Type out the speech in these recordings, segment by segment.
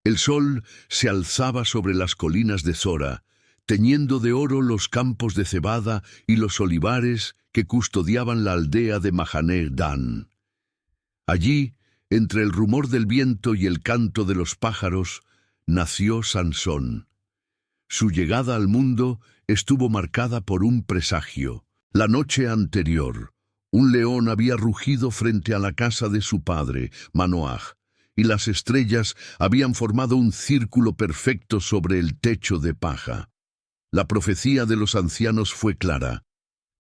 El sol se alzaba sobre las colinas de Zora, teñiendo de oro los campos de cebada y los olivares que custodiaban la aldea de Mahaneh Dan. Allí, entre el rumor del viento y el canto de los pájaros, nació Sansón. Su llegada al mundo estuvo marcada por un presagio. La noche anterior, un león había rugido frente a la casa de su padre, Manoaj, y las estrellas habían formado un círculo perfecto sobre el techo de paja. La profecía de los ancianos fue clara.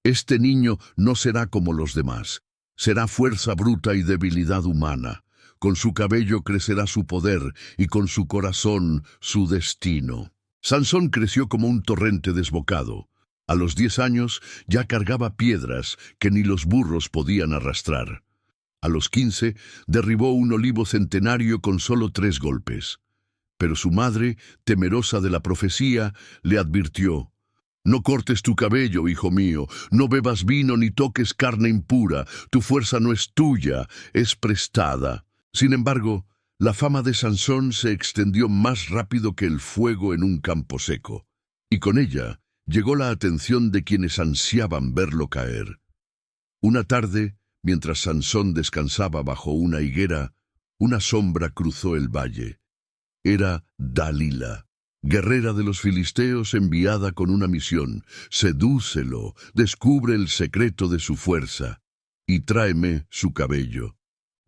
Este niño no será como los demás. Será fuerza bruta y debilidad humana. Con su cabello crecerá su poder y con su corazón su destino. Sansón creció como un torrente desbocado. A los 10 años ya cargaba piedras que ni los burros podían arrastrar. A los 15 derribó un olivo centenario con solo 3 golpes. Pero su madre, temerosa de la profecía, le advirtió: «No cortes tu cabello, hijo mío, no bebas vino ni toques carne impura, tu fuerza no es tuya, es prestada». Sin embargo, la fama de Sansón se extendió más rápido que el fuego en un campo seco, y con ella llegó la atención de quienes ansiaban verlo caer. Una tarde, mientras Sansón descansaba bajo una higuera, una sombra cruzó el valle. Era Dalila, guerrera de los filisteos enviada con una misión. «Sedúcelo, descubre el secreto de su fuerza, y tráeme su cabello».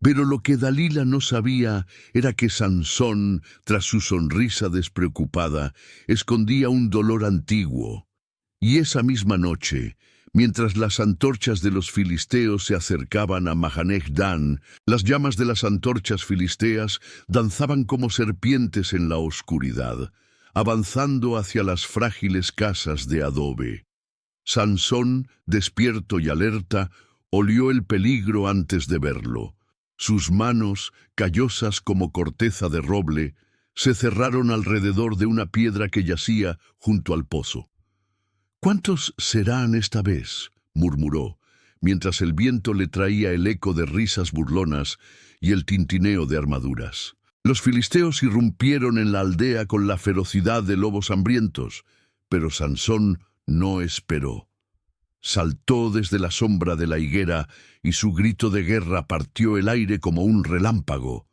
Pero lo que Dalila no sabía era que Sansón, tras su sonrisa despreocupada, escondía un dolor antiguo. Y esa misma noche, mientras las antorchas de los filisteos se acercaban a Mahaneh Dan, las llamas de las antorchas filisteas danzaban como serpientes en la oscuridad, avanzando hacia las frágiles casas de adobe. Sansón, despierto y alerta, olió el peligro antes de verlo. Sus manos, callosas como corteza de roble, se cerraron alrededor de una piedra que yacía junto al pozo. «¿Cuántos serán esta vez?», murmuró, mientras el viento le traía el eco de risas burlonas y el tintineo de armaduras. Los filisteos irrumpieron en la aldea con la ferocidad de lobos hambrientos, pero Sansón no esperó. Saltó desde la sombra de la higuera y su grito de guerra partió el aire como un relámpago.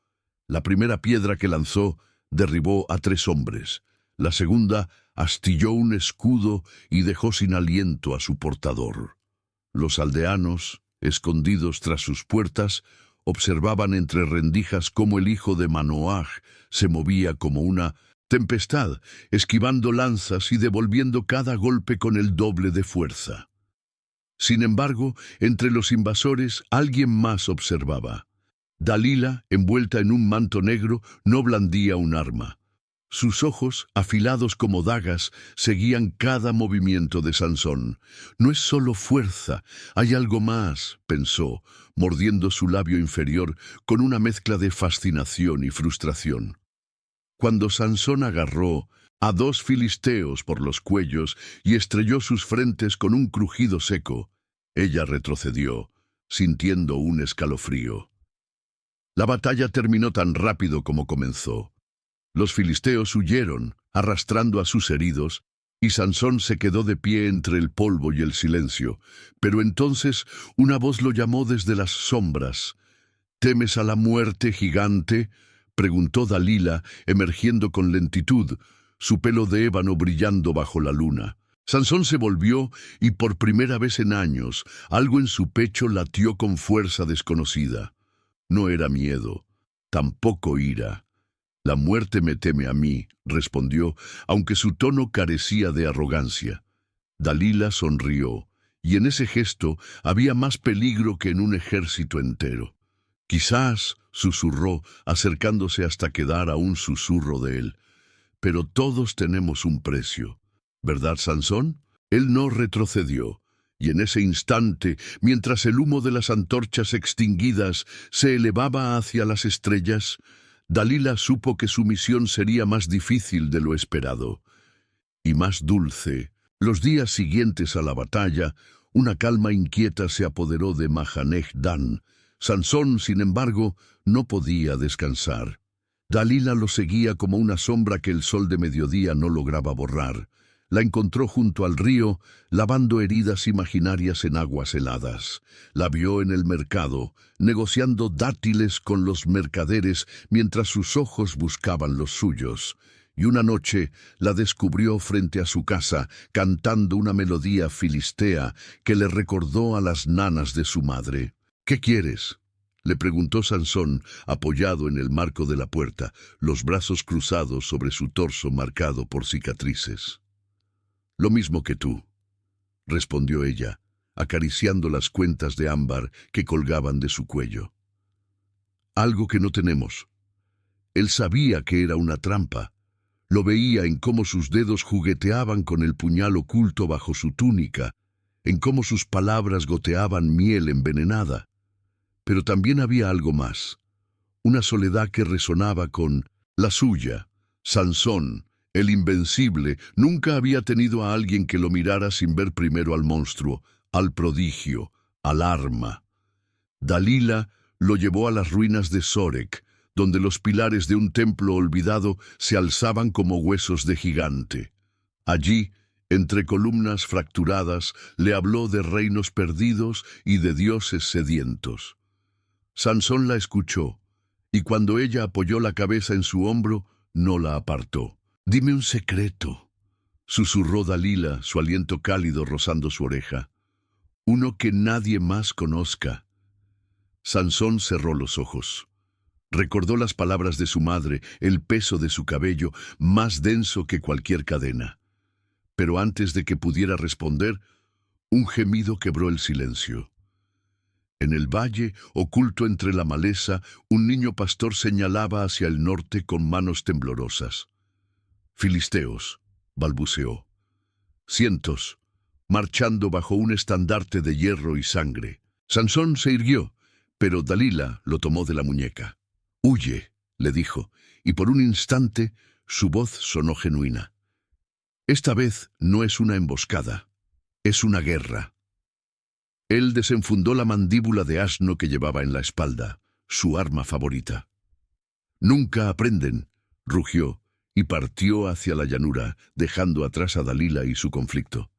La primera piedra que lanzó derribó a 3 hombres. La segunda astilló un escudo y dejó sin aliento a su portador. Los aldeanos, escondidos tras sus puertas, observaban entre rendijas cómo el hijo de Manoaj se movía como una tempestad, esquivando lanzas y devolviendo cada golpe con el doble de fuerza. Sin embargo, entre los invasores alguien más observaba. Dalila, envuelta en un manto negro, no blandía un arma. Sus ojos, afilados como dagas, seguían cada movimiento de Sansón. «No es solo fuerza, hay algo más», pensó, mordiendo su labio inferior con una mezcla de fascinación y frustración. Cuando Sansón agarró a 2 filisteos por los cuellos y estrelló sus frentes con un crujido seco, ella retrocedió, sintiendo un escalofrío. La batalla terminó tan rápido como comenzó. Los filisteos huyeron, arrastrando a sus heridos, y Sansón se quedó de pie entre el polvo y el silencio. Pero entonces una voz lo llamó desde las sombras. «¿Temes a la muerte, gigante?», preguntó Dalila, emergiendo con lentitud, su pelo de ébano brillando bajo la luna. Sansón se volvió y por primera vez en años algo en su pecho latió con fuerza desconocida. No era miedo, tampoco ira. «La muerte me teme a mí», respondió, aunque su tono carecía de arrogancia. Dalila sonrió, y en ese gesto había más peligro que en un ejército entero. «Quizás», susurró, acercándose hasta quedar a un susurro de él, «pero todos tenemos un precio. ¿Verdad, Sansón?». Él no retrocedió, y en ese instante, mientras el humo de las antorchas extinguidas se elevaba hacia las estrellas, Dalila supo que su misión sería más difícil de lo esperado, y más dulce. Los días siguientes a la batalla, una calma inquieta se apoderó de Mahaneh Dan. Sansón, sin embargo, no podía descansar. Dalila lo seguía como una sombra que el sol de mediodía no lograba borrar. La encontró junto al río, lavando heridas imaginarias en aguas heladas. La vio en el mercado, negociando dátiles con los mercaderes mientras sus ojos buscaban los suyos. Y una noche la descubrió frente a su casa, cantando una melodía filistea que le recordó a las nanas de su madre. «¿Qué quieres?», le preguntó Sansón, apoyado en el marco de la puerta, los brazos cruzados sobre su torso marcado por cicatrices. «Lo mismo que tú», respondió ella, acariciando las cuentas de ámbar que colgaban de su cuello. «Algo que no tenemos». Él sabía que era una trampa. Lo veía en cómo sus dedos jugueteaban con el puñal oculto bajo su túnica, en cómo sus palabras goteaban miel envenenada. Pero también había algo más, una soledad que resonaba con la suya. Sansón, el invencible, nunca había tenido a alguien que lo mirara sin ver primero al monstruo, al prodigio, al arma. Dalila lo llevó a las ruinas de Sorek, donde los pilares de un templo olvidado se alzaban como huesos de gigante. Allí, entre columnas fracturadas, le habló de reinos perdidos y de dioses sedientos. Sansón la escuchó, y cuando ella apoyó la cabeza en su hombro, no la apartó. «Dime un secreto», susurró Dalila, su aliento cálido rozando su oreja. «Uno que nadie más conozca». Sansón cerró los ojos. Recordó las palabras de su madre, el peso de su cabello, más denso que cualquier cadena. Pero antes de que pudiera responder, un gemido quebró el silencio. En el valle, oculto entre la maleza, un niño pastor señalaba hacia el norte con manos temblorosas. «Filisteos», balbuceó. «Cientos, marchando bajo un estandarte de hierro y sangre». Sansón se irguió, pero Dalila lo tomó de la muñeca. «Huye», le dijo, y por un instante su voz sonó genuina. «Esta vez no es una emboscada, es una guerra». Él desenfundó la mandíbula de asno que llevaba en la espalda, su arma favorita. «Nunca aprenden», rugió, y partió hacia la llanura, dejando atrás a Dalila y su conflicto.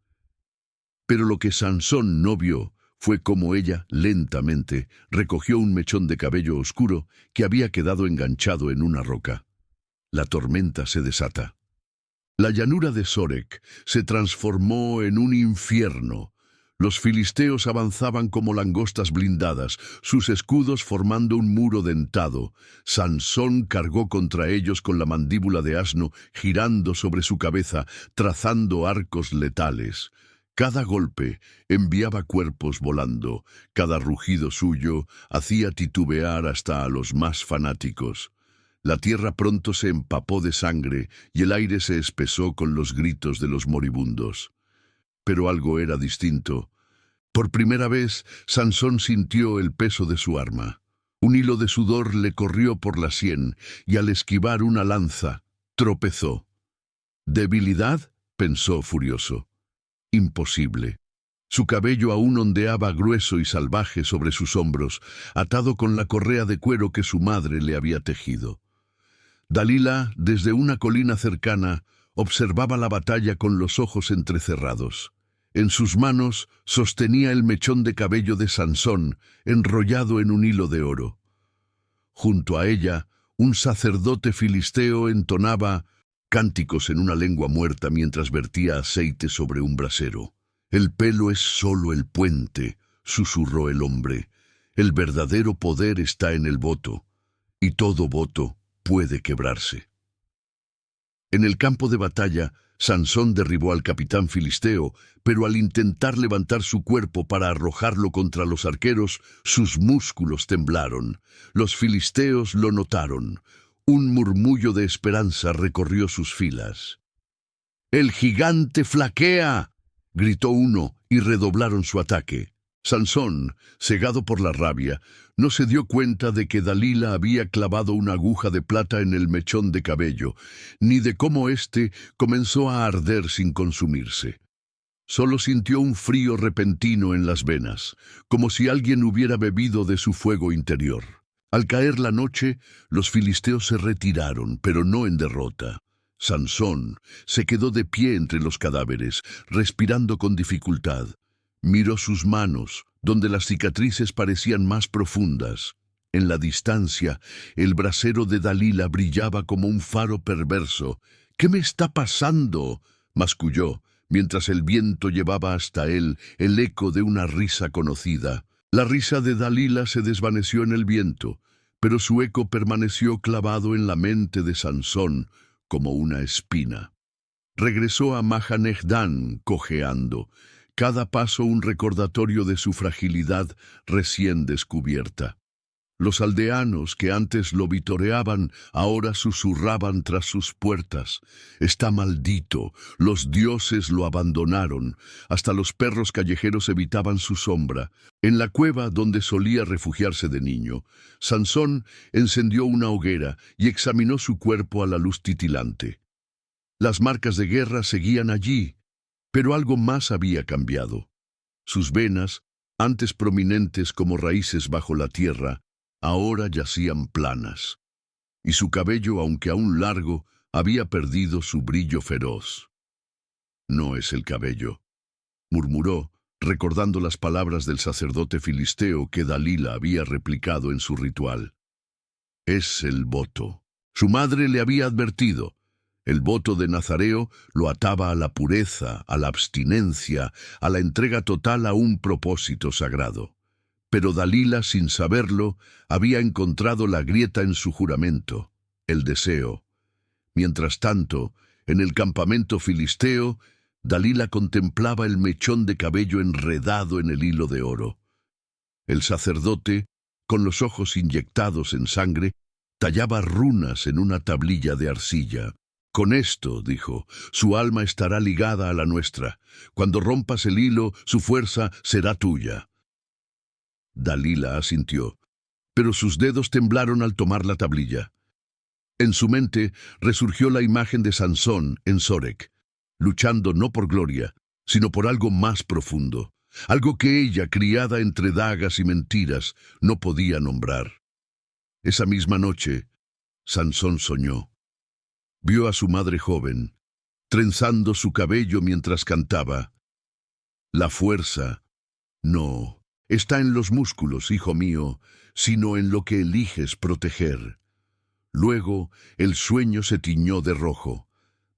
Pero lo que Sansón no vio fue cómo ella, lentamente, recogió un mechón de cabello oscuro que había quedado enganchado en una roca. La tormenta se desata. La llanura de Sorek se transformó en un infierno. Los filisteos avanzaban como langostas blindadas, sus escudos formando un muro dentado. Sansón cargó contra ellos con la mandíbula de asno, girando sobre su cabeza, trazando arcos letales. Cada golpe enviaba cuerpos volando, cada rugido suyo hacía titubear hasta a los más fanáticos. La tierra pronto se empapó de sangre y el aire se espesó con los gritos de los moribundos. Pero algo era distinto. Por primera vez, Sansón sintió el peso de su arma. Un hilo de sudor le corrió por la sien y al esquivar una lanza, tropezó. «¿Debilidad?», pensó furioso. Imposible. Su cabello aún ondeaba grueso y salvaje sobre sus hombros, atado con la correa de cuero que su madre le había tejido. Dalila, desde una colina cercana, observaba la batalla con los ojos entrecerrados. En sus manos sostenía el mechón de cabello de Sansón, enrollado en un hilo de oro. Junto a ella, un sacerdote filisteo entonaba cánticos en una lengua muerta mientras vertía aceite sobre un brasero. «El pelo es solo el puente», susurró el hombre. «El verdadero poder está en el voto, y todo voto puede quebrarse». En el campo de batalla, Sansón derribó al capitán filisteo, pero al intentar levantar su cuerpo para arrojarlo contra los arqueros, sus músculos temblaron. Los filisteos lo notaron. Un murmullo de esperanza recorrió sus filas. «¡El gigante flaquea!», gritó uno, y redoblaron su ataque. Sansón, cegado por la rabia, no se dio cuenta de que Dalila había clavado una aguja de plata en el mechón de cabello, ni de cómo éste comenzó a arder sin consumirse. Solo sintió un frío repentino en las venas, como si alguien hubiera bebido de su fuego interior. Al caer la noche, los filisteos se retiraron, pero no en derrota. Sansón se quedó de pie entre los cadáveres, respirando con dificultad. Miró sus manos, donde las cicatrices parecían más profundas. En la distancia, el brasero de Dalila brillaba como un faro perverso. «¿Qué me está pasando?», masculló, mientras el viento llevaba hasta él el eco de una risa conocida. La risa de Dalila se desvaneció en el viento, pero su eco permaneció clavado en la mente de Sansón como una espina. Regresó a Mahaneh-Dan cojeando, cada paso un recordatorio de su fragilidad recién descubierta. Los aldeanos que antes lo vitoreaban ahora susurraban tras sus puertas: «Está maldito, los dioses lo abandonaron». Hasta los perros callejeros evitaban su sombra. En la cueva donde solía refugiarse de niño, Sansón encendió una hoguera y examinó su cuerpo a la luz titilante. Las marcas de guerra seguían allí, pero algo más había cambiado. Sus venas, antes prominentes como raíces bajo la tierra, ahora yacían planas, y su cabello, aunque aún largo, había perdido su brillo feroz. «No es el cabello», murmuró, recordando las palabras del sacerdote filisteo que Dalila había replicado en su ritual. «Es el voto». Su madre le había advertido. El voto de Nazareo lo ataba a la pureza, a la abstinencia, a la entrega total a un propósito sagrado. Pero Dalila, sin saberlo, había encontrado la grieta en su juramento, el deseo. Mientras tanto, en el campamento filisteo, Dalila contemplaba el mechón de cabello enredado en el hilo de oro. El sacerdote, con los ojos inyectados en sangre, tallaba runas en una tablilla de arcilla. «Con esto», dijo, «su alma estará ligada a la nuestra. Cuando rompas el hilo, su fuerza será tuya». Dalila asintió, pero sus dedos temblaron al tomar la tablilla. En su mente resurgió la imagen de Sansón en Sorek, luchando no por gloria, sino por algo más profundo, algo que ella, criada entre dagas y mentiras, no podía nombrar. Esa misma noche, Sansón soñó. Vio a su madre joven, trenzando su cabello mientras cantaba: «La fuerza, no está en los músculos, hijo mío, sino en lo que eliges proteger». Luego el sueño se tiñó de rojo.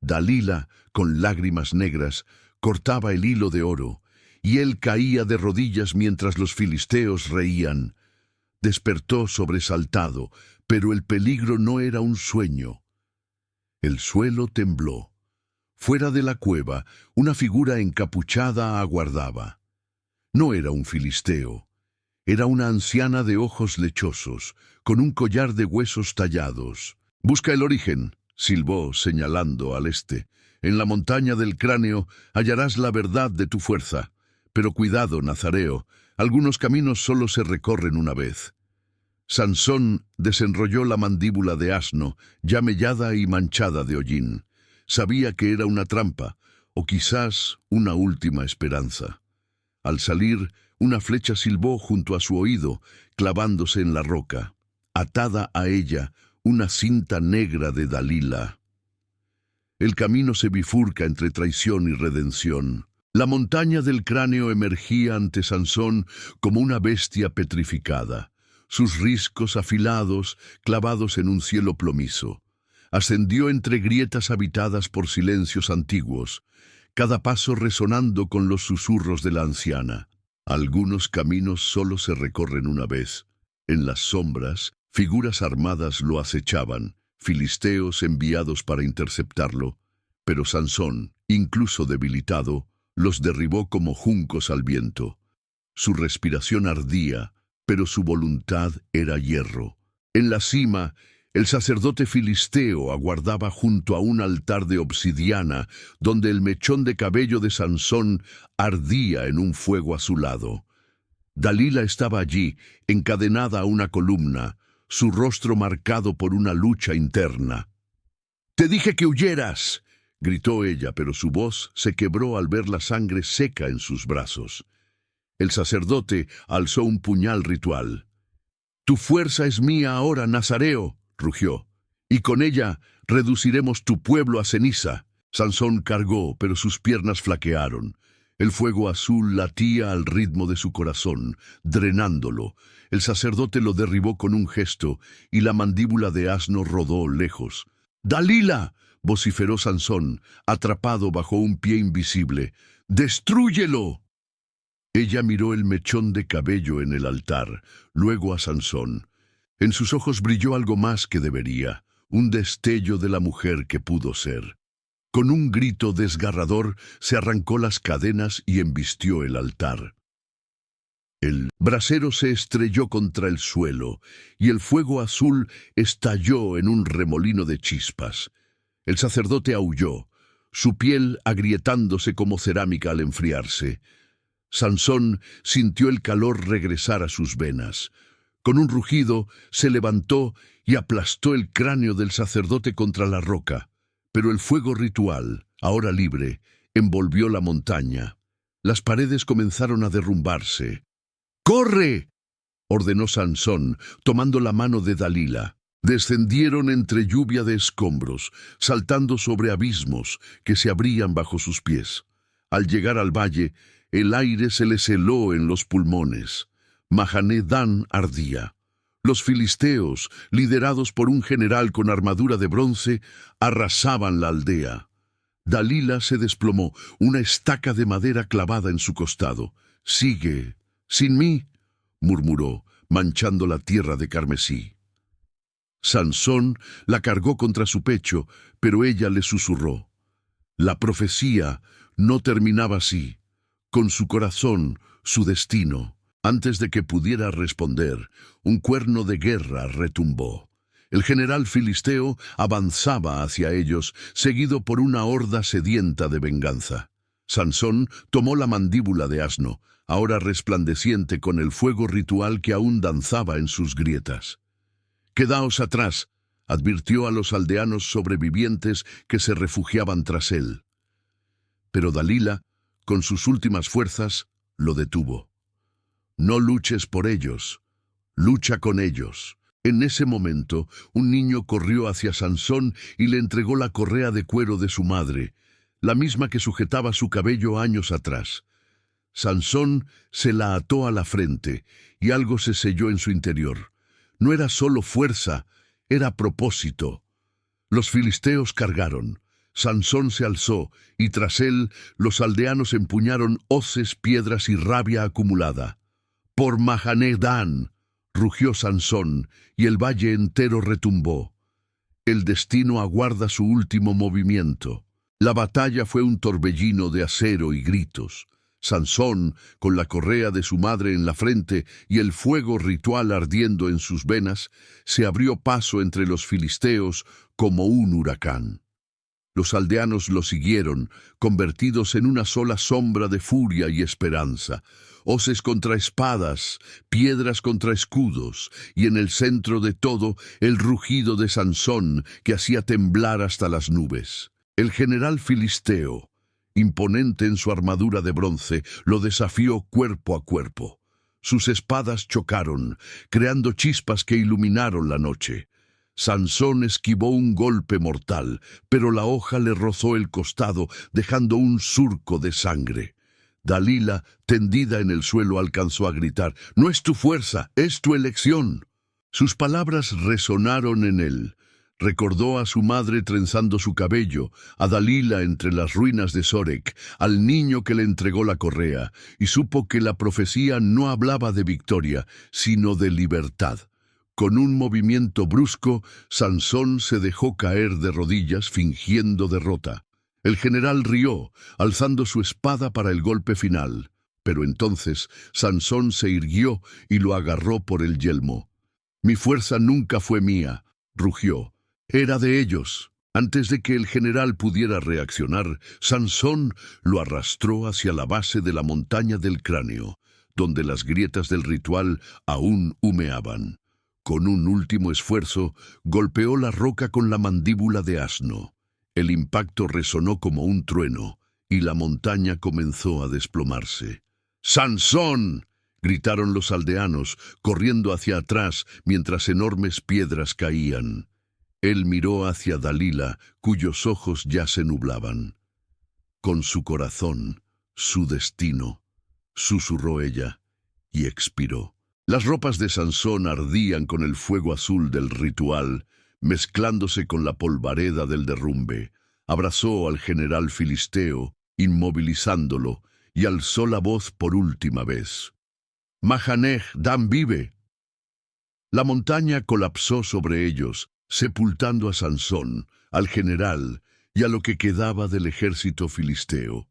Dalila, con lágrimas negras, cortaba el hilo de oro, y él caía de rodillas mientras los filisteos reían. Despertó sobresaltado, pero el peligro no era un sueño. El suelo tembló. Fuera de la cueva, una figura encapuchada aguardaba. No era un filisteo. Era una anciana de ojos lechosos, con un collar de huesos tallados. «Busca el origen», silbó señalando al este. «En la montaña del cráneo hallarás la verdad de tu fuerza. Pero cuidado, Nazareo, algunos caminos solo se recorren una vez». Sansón desenrolló la mandíbula de asno, ya mellada y manchada de hollín. Sabía que era una trampa, o quizás una última esperanza. Al salir, una flecha silbó junto a su oído, clavándose en la roca. Atada a ella, una cinta negra de Dalila. El camino se bifurca entre traición y redención. La montaña del cráneo emergía ante Sansón como una bestia petrificada, sus riscos afilados clavados en un cielo plomizo. Ascendió entre grietas habitadas por silencios antiguos, cada paso resonando con los susurros de la anciana. Algunos caminos solo se recorren una vez. En las sombras, figuras armadas lo acechaban, filisteos enviados para interceptarlo, pero Sansón, incluso debilitado, los derribó como juncos al viento. Su respiración ardía, pero su voluntad era hierro. En la cima, el sacerdote filisteo aguardaba junto a un altar de obsidiana, donde el mechón de cabello de Sansón ardía en un fuego azulado. Dalila estaba allí, encadenada a una columna, su rostro marcado por una lucha interna. «Te dije que huyeras», gritó ella, pero su voz se quebró al ver la sangre seca en sus brazos. El sacerdote alzó un puñal ritual. Tu fuerza es mía ahora, Nazareo, rugió, y con ella reduciremos tu pueblo a ceniza. Sansón cargó, pero sus piernas flaquearon. El fuego azul latía al ritmo de su corazón, drenándolo. El sacerdote lo derribó con un gesto, y la mandíbula de asno rodó lejos. ¡Dalila!, vociferó Sansón, atrapado bajo un pie invisible. ¡Destrúyelo! Ella miró el mechón de cabello en el altar, luego a Sansón. En sus ojos brilló algo más que debería, un destello de la mujer que pudo ser. Con un grito desgarrador se arrancó las cadenas y embistió el altar. El brasero se estrelló contra el suelo, y el fuego azul estalló en un remolino de chispas. El sacerdote aulló, su piel agrietándose como cerámica al enfriarse. Sansón sintió el calor regresar a sus venas. Con un rugido se levantó y aplastó el cráneo del sacerdote contra la roca. Pero el fuego ritual, ahora libre, envolvió la montaña. Las paredes comenzaron a derrumbarse. ¡Corre!, ordenó Sansón, tomando la mano de Dalila. Descendieron entre lluvia de escombros, saltando sobre abismos que se abrían bajo sus pies. Al llegar al valle, el aire se les heló en los pulmones. Mahané Dan ardía. Los filisteos, liderados por un general con armadura de bronce, arrasaban la aldea. Dalila se desplomó, una estaca de madera clavada en su costado. «Sigue, sin mí», murmuró, manchando la tierra de carmesí. Sansón la cargó contra su pecho, pero ella le susurró. La profecía no terminaba así. Con su corazón, su destino. Antes de que pudiera responder, un cuerno de guerra retumbó. El general filisteo avanzaba hacia ellos, seguido por una horda sedienta de venganza. Sansón tomó la mandíbula de asno, ahora resplandeciente con el fuego ritual que aún danzaba en sus grietas. «Quedaos atrás», advirtió a los aldeanos sobrevivientes que se refugiaban tras él. Pero Dalila, con sus últimas fuerzas, lo detuvo. «No luches por ellos, lucha con ellos». En ese momento, un niño corrió hacia Sansón y le entregó la correa de cuero de su madre, la misma que sujetaba su cabello años atrás. Sansón se la ató a la frente y algo se selló en su interior. No era solo fuerza, era propósito. Los filisteos cargaron. Sansón se alzó, y tras él los aldeanos empuñaron hoces, piedras y rabia acumulada. «Por Mahané Dan», rugió Sansón, y el valle entero retumbó. El destino aguarda su último movimiento. La batalla fue un torbellino de acero y gritos. Sansón, con la correa de su madre en la frente y el fuego ritual ardiendo en sus venas, se abrió paso entre los filisteos como un huracán. Los aldeanos lo siguieron, convertidos en una sola sombra de furia y esperanza. Hoces contra espadas, piedras contra escudos, y en el centro de todo el rugido de Sansón que hacía temblar hasta las nubes. El general filisteo, imponente en su armadura de bronce, lo desafió cuerpo a cuerpo. Sus espadas chocaron, creando chispas que iluminaron la noche. Sansón esquivó un golpe mortal, pero la hoja le rozó el costado, dejando un surco de sangre. Dalila, tendida en el suelo, alcanzó a gritar: «No es tu fuerza, es tu elección». Sus palabras resonaron en él. Recordó a su madre trenzando su cabello, a Dalila entre las ruinas de Sorek, al niño que le entregó la correa, y supo que la profecía no hablaba de victoria, sino de libertad. Con un movimiento brusco, Sansón se dejó caer de rodillas fingiendo derrota. El general rió, alzando su espada para el golpe final. Pero entonces Sansón se irguió y lo agarró por el yelmo. «Mi fuerza nunca fue mía», rugió. «Era de ellos». Antes de que el general pudiera reaccionar, Sansón lo arrastró hacia la base de la montaña del cráneo, donde las grietas del ritual aún humeaban. Con un último esfuerzo, golpeó la roca con la mandíbula de asno. El impacto resonó como un trueno, y la montaña comenzó a desplomarse. «¡Sansón!», gritaron los aldeanos, corriendo hacia atrás mientras enormes piedras caían. Él miró hacia Dalila, cuyos ojos ya se nublaban. Con su corazón, su destino, susurró ella, y expiró. Las ropas de Sansón ardían con el fuego azul del ritual, mezclándose con la polvareda del derrumbe. Abrazó al general filisteo, inmovilizándolo, y alzó la voz por última vez. «Mahaneh Dan vive». La montaña colapsó sobre ellos, sepultando a Sansón, al general y a lo que quedaba del ejército filisteo.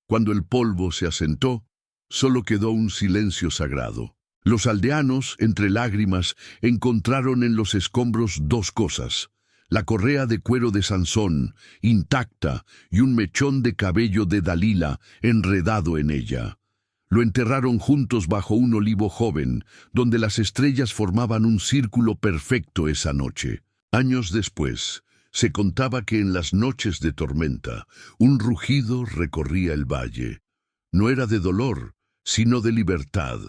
Cuando el polvo se asentó, solo quedó un silencio sagrado. Los aldeanos, entre lágrimas, encontraron en los escombros dos cosas: la correa de cuero de Sansón, intacta, y un mechón de cabello de Dalila, enredado en ella. Lo enterraron juntos bajo un olivo joven, donde las estrellas formaban un círculo perfecto esa noche. Años después, se contaba que en las noches de tormenta, un rugido recorría el valle. No era de dolor, sino de libertad,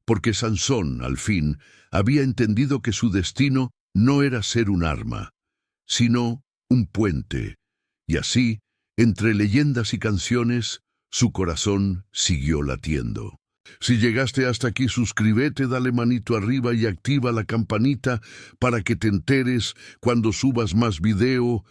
porque Sansón, al fin, había entendido que su destino no era ser un arma, sino un puente, y así, entre leyendas y canciones, su corazón siguió latiendo. Si llegaste hasta aquí, suscríbete, dale manito arriba y activa la campanita para que te enteres cuando subas más video.